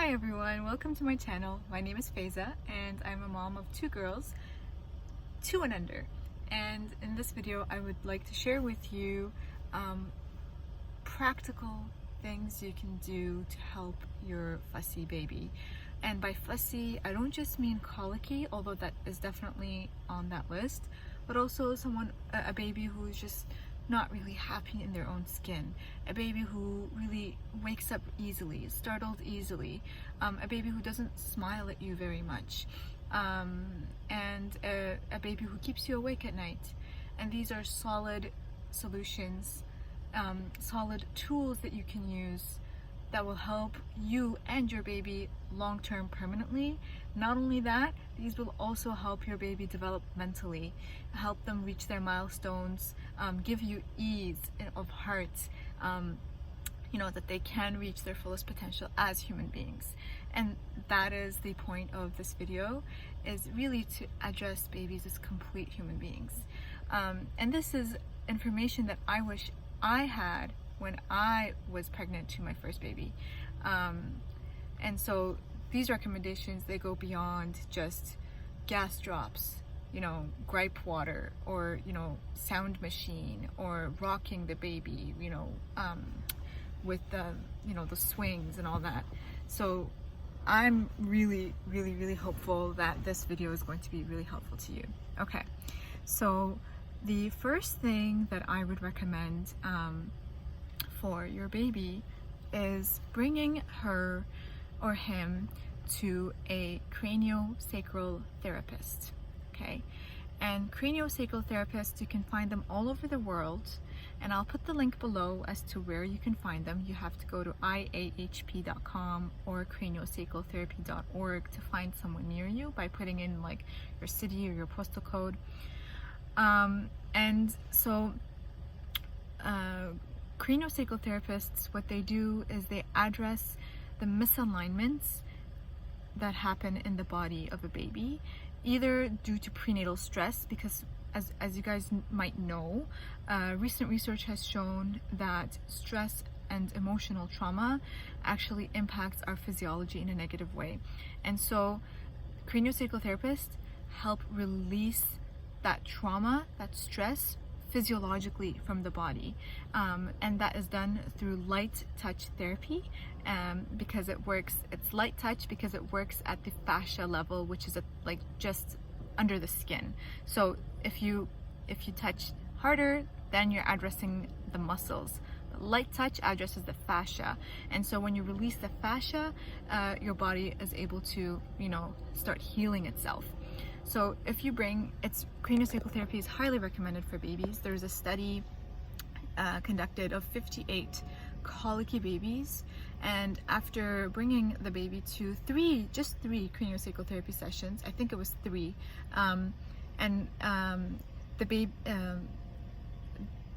Hi everyone, welcome to my channel. My name is Faiza and I'm a mom of two girls, 2 and under. And in this video I would like to share with you practical things you can do to help your fussy baby. And by fussy, I don't just mean colicky, although that is definitely on that list, but also a baby who's just not really happy in their own skin, a baby who really wakes up easily, is startled easily, a baby who doesn't smile at you very much, and a baby who keeps you awake at night. And these are solid solutions, solid tools that you can use that will help you and your baby long-term permanently. Not only that, these will also help your baby develop mentally, help them reach their milestones, give you ease of heart, that they can reach their fullest potential as human beings. And that is the point of this video, is really to address babies as complete human beings. And this is information that I wish I had when I was pregnant to my first baby. And so these recommendations, they go beyond just gas drops, gripe water, or sound machine, or rocking the baby, with the swings and all that. So I'm really hopeful that this video is going to be really helpful to you. Okay, so the first thing that I would recommend for your baby is bringing her or him to a craniosacral therapist. Okay, and craniosacral therapists, you can find them all over the world, and I'll put the link below as to where you can find them. You have to go to iahp.com or craniosacraltherapy.org to find someone near you by putting in like your city or your postal code. And so craniosacral therapists, what they do is they address the misalignments that happen in the body of a baby, either due to prenatal stress, because as you guys might know, recent research has shown that stress and emotional trauma actually impacts our physiology in a negative way. And so craniosacral therapists help release that trauma, that stress, physiologically from the body, and that is done through light touch therapy, because it's light touch because it works at the fascia level, which is like just under the skin. So if you touch harder, then you're addressing the muscles. Light touch addresses the fascia, and so when you release the fascia, your body is able to start healing itself. So if you craniosacral therapy is highly recommended for babies. There's a study conducted of 58 colicky babies, and after bringing the baby to just three craniosacral therapy sessions, I think it was 3, and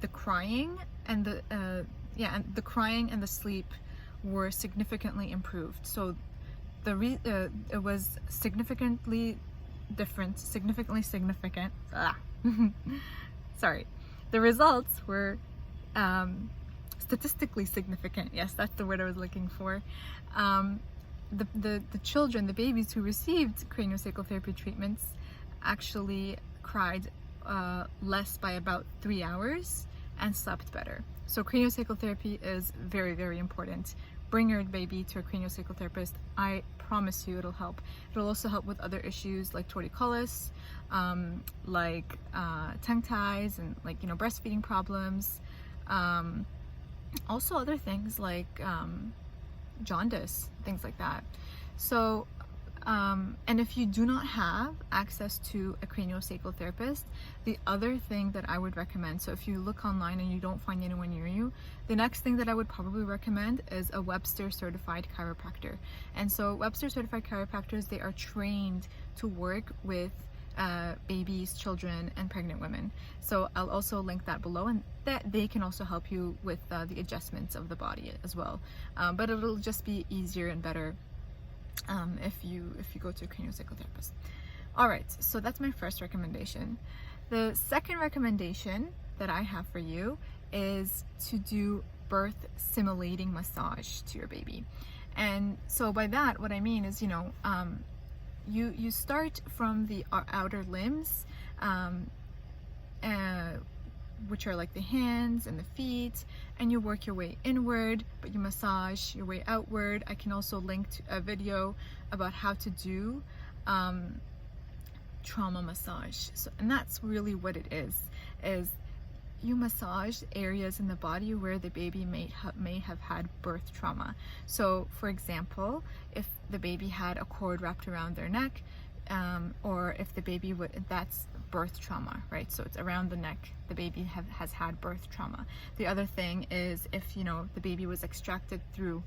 the crying and the crying and the sleep were significantly improved. So it was significantly significant. Sorry. The results were statistically significant. Yes, that's the word I was looking for. The children, the babies who received craniosacral therapy treatments actually cried less by about 3 hours and slept better. So craniosacral therapy is very important. Bring your baby to a craniosacral therapist. I promise you it'll help. It'll also help with other issues like torticollis, like tongue ties, and breastfeeding problems. Also other things like jaundice, things like that. So and if you do not have access to a craniosacral therapist, the other thing that I would recommend, so if you look online and you don't find anyone near you, the next thing that I would probably recommend is a Webster certified chiropractor. And so Webster certified chiropractors, they are trained to work with babies, children, and pregnant women. So I'll also link that below, and that they can also help you with the adjustments of the body as well. But it'll just be easier and better if you go to a craniosacral therapist. All right, so that's my first recommendation. The second recommendation that I have for you is to do birth simulating massage to your baby. And so by that, what I mean is, you start from the outer limbs, which are like the hands and the feet, and you work your way inward, but you massage your way outward. I can also link to a video about how to do trauma massage. So, and that's really what it is you massage areas in the body where the baby may have had birth trauma. So for example, if the baby had a cord wrapped around their neck, or if the baby that's birth trauma, right? So it's around the neck, the baby has had birth trauma. The other thing is if the baby was extracted through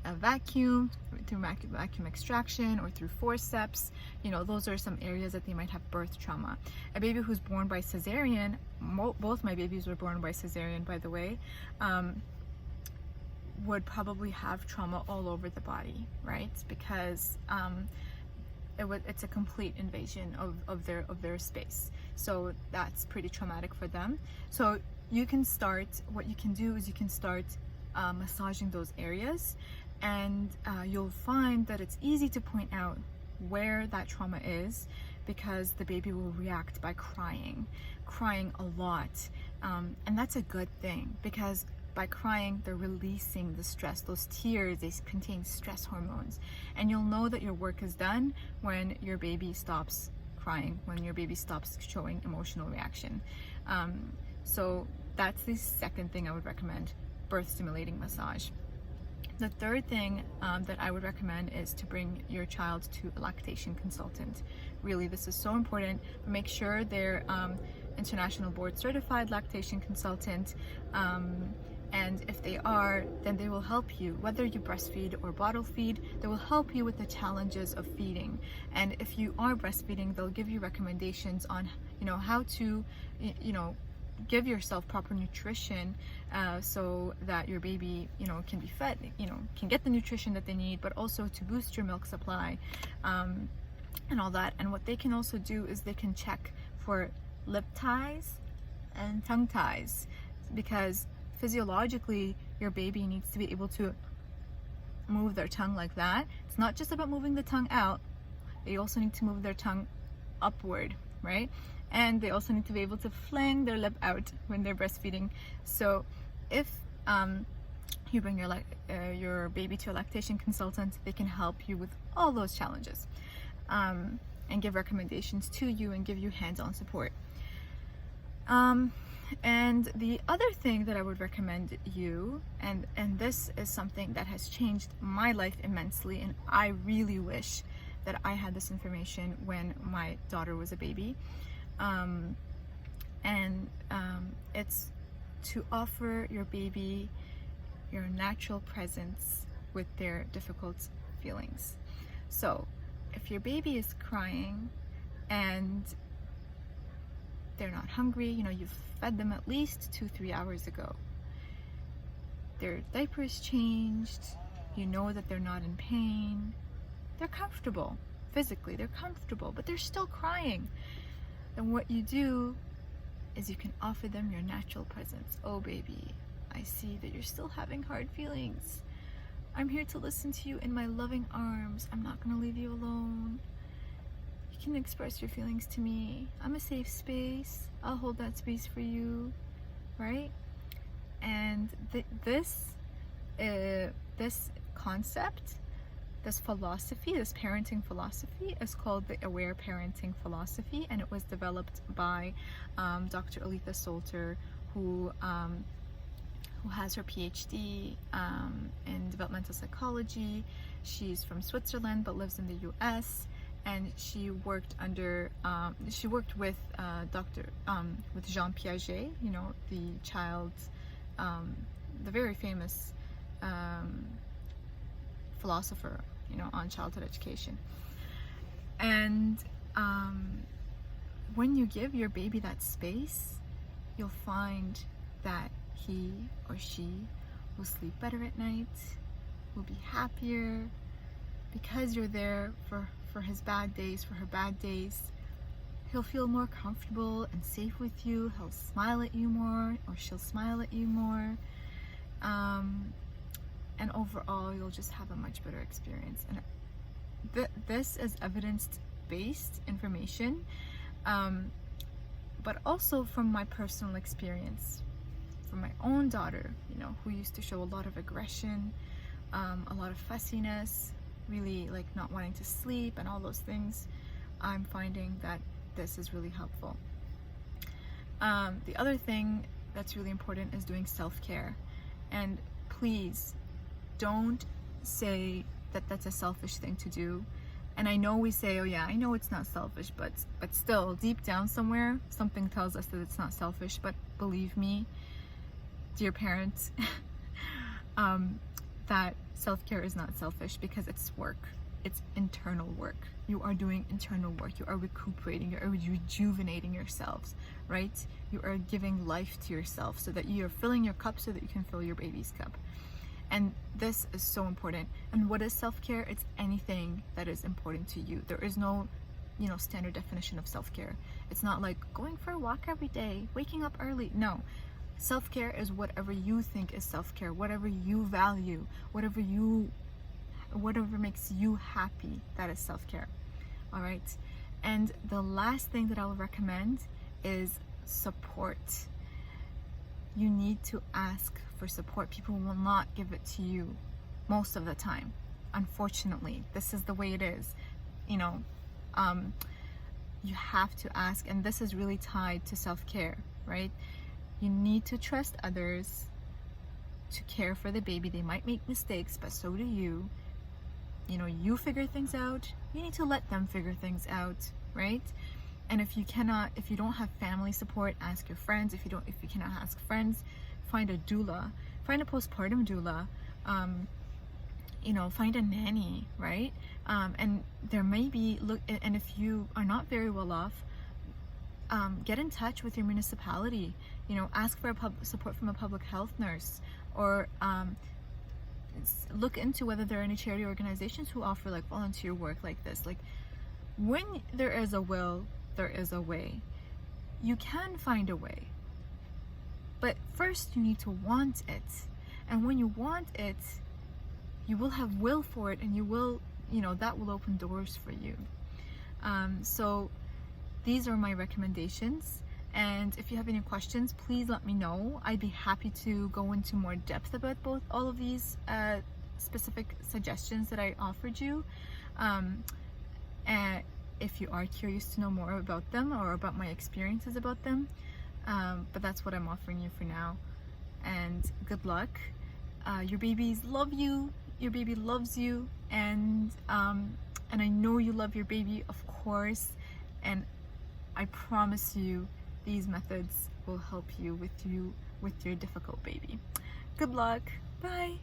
a vacuum, through vacuum extraction, or through forceps, those are some areas that they might have birth trauma. A baby who's born by cesarean, both my babies were born by cesarean, by the way, would probably have trauma all over the body, right? Because it's a complete invasion of their space. So that's pretty traumatic for them. So what you can do is you can start massaging those areas, and you'll find that it's easy to point out where that trauma is, because the baby will react by crying a lot, and that's a good thing, because by crying they're releasing the stress. Those tears, they contain stress hormones, and you'll know that your work is done when your baby stops crying, when your baby stops showing emotional reaction. So that's the second thing I would recommend: birth stimulating massage. The third thing that I would recommend is to bring your child to a lactation consultant. Really, this is so important. Make sure they're international board certified lactation consultant, and if they are, then they will help you, whether you breastfeed or bottle feed. They will help you with the challenges of feeding. And if you are breastfeeding, they'll give you recommendations on how to give yourself proper nutrition, so that your baby can be fed, can get the nutrition that they need, but also to boost your milk supply, and all that. And what they can also do is they can check for lip ties and tongue ties, because physiologically your baby needs to be able to move their tongue like that. It's not just about moving the tongue out, they also need to move their tongue upward, right? And they also need to be able to fling their lip out when they're breastfeeding. So if you bring your baby to a lactation consultant, they can help you with all those challenges, and give recommendations to you and give you hands-on support. And the other thing that I would recommend you, and this is something that has changed my life immensely, and I really wish that I had this information when my daughter was a baby, it's to offer your baby your natural presence with their difficult feelings. So if your baby is crying and they're not hungry, you've fed them at least 2-3 hours ago, their diaper is changed, that they're not in pain, they're comfortable physically, they're comfortable, but they're still crying, then what you do is you can offer them your natural presence. Oh baby, I see that you're still having hard feelings. I'm here to listen to you in my loving arms. I'm not going to leave you alone. You can express your feelings to me. I'm a safe space. I'll hold that space for you, right? And this concept, this philosophy, this parenting philosophy is called the aware parenting philosophy, and it was developed by Dr. Aletha Solter, who has her PhD in developmental psychology. She's from Switzerland but lives in the US, and she worked with with Jean Piaget, the very famous philosopher, on childhood education. And when you give your baby that space, you'll find that he or she will sleep better at night, will be happier, because you're there for his bad days, for her bad days. He'll feel more comfortable and safe with you. He'll smile at you more, or she'll smile at you more. and overall you'll just have a much better experience. And this is evidence-based information, but also from my personal experience, from my own daughter, you know, who used to show a lot of aggression, a lot of fussiness, really like not wanting to sleep and all those things. I'm finding that this is really helpful. The other thing that's really important is doing self-care. And please don't say that that's a selfish thing to do. And I know we say, oh yeah, I know it's not selfish, but still deep down somewhere something tells us that it's not selfish. But believe me, dear parents, that self-care is not selfish, because it's work. It's internal work. You are doing internal work. You are recuperating. You are rejuvenating yourselves, right? You are giving life to yourself so that you are filling your cup so that you can fill your baby's cup. And this is so important. And what is self-care? It's anything that is important to you. There is no, you know, standard definition of self-care. It's not like going for a walk every day, waking up early. No. Self-care is whatever you think is self-care, whatever you value, whatever makes you happy, that is self-care. All right. And the last thing that I will recommend is support. You need to ask for support. People will not give it to you most of the time. Unfortunately, this is the way it is. You know, you have to ask, and this is really tied to self-care, right? You need to trust others to care for the baby. They might make mistakes, but so do you. You know, you figure things out. You need to let them figure things out, right? And if you don't have family support, ask your friends. If you cannot ask friends, find a doula, find a postpartum doula, you know, find a nanny, right? And there may be, and if you are not very well off, get in touch with your municipality, you know, ask for support from a public health nurse, or look into whether there are any charity organizations who offer like volunteer work like this. Like, when there is a will, there is a way. You can find a way, but first you need to want it. And when you want it, you will have will for it, and you will, you know, that will open doors for you. So these are my recommendations. And if you have any questions, please let me know. I'd be happy to go into more depth about all of these specific suggestions that I offered you. And if you are curious to know more about them or about my experiences about them, but that's what I'm offering you for now. And good luck. Your babies love you. Your baby loves you, and I know you love your baby, of course. And I promise you, these methods will help you with your difficult baby. Good luck. Bye.